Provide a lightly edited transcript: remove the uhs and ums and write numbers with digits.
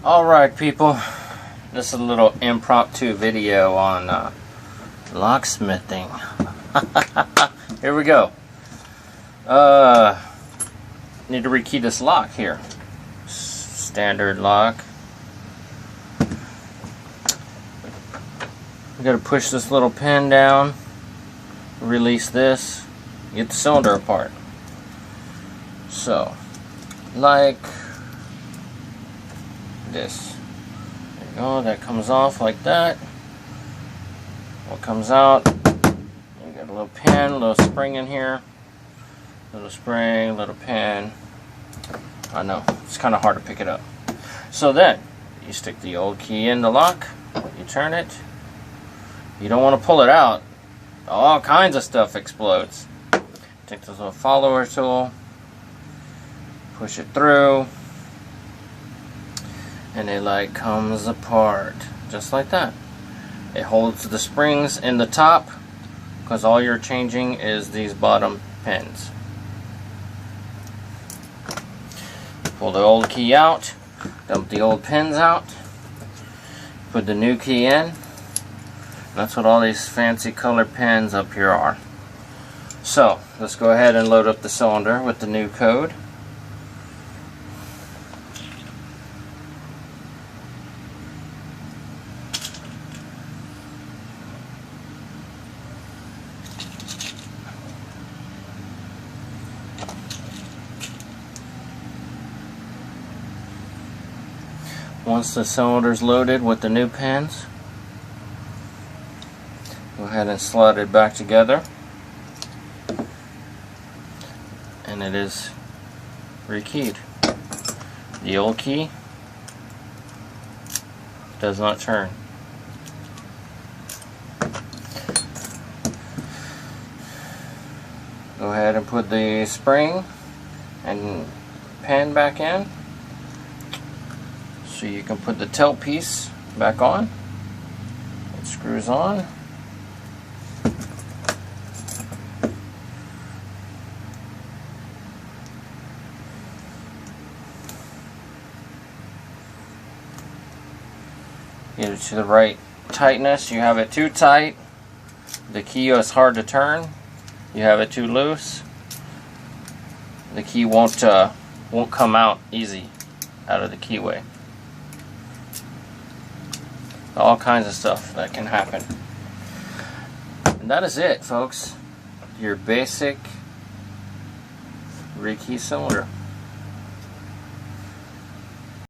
Alright people, this is a little impromptu video on locksmithing. Here we go. Need to rekey this lock here. Standard lock. We gotta push this little pin down, release this, get the cylinder apart. So, like this. There you go, that comes off like that. What comes out, you got a little pin, a little spring in here. Little spring, little pin. I know, it's kind of hard to pick it up. So then, you stick the old key in the lock, you turn it. You don't want to pull it out. All kinds of stuff explodes. Take this little follower tool, push it through, and it like comes apart just like that. It holds the springs in the top because all you're changing is these bottom pins. Pull the old key out, dump the old pins out, put the new key in. That's what all these fancy color pins up here are. So let's go ahead and load up the cylinder with the new code. Once the cylinder is loaded with the new pins, go ahead and slide it back together, and it is rekeyed. The old key does not turn. Go ahead and put the spring and pin back in so you can put the tail piece back on. It screws on. Get it to the right tightness. You have it too tight, the key is hard to turn. You have it too loose, the key won't come out easy out of the keyway. All kinds of stuff that can happen. And that is it, folks. Your basic rekey cylinder.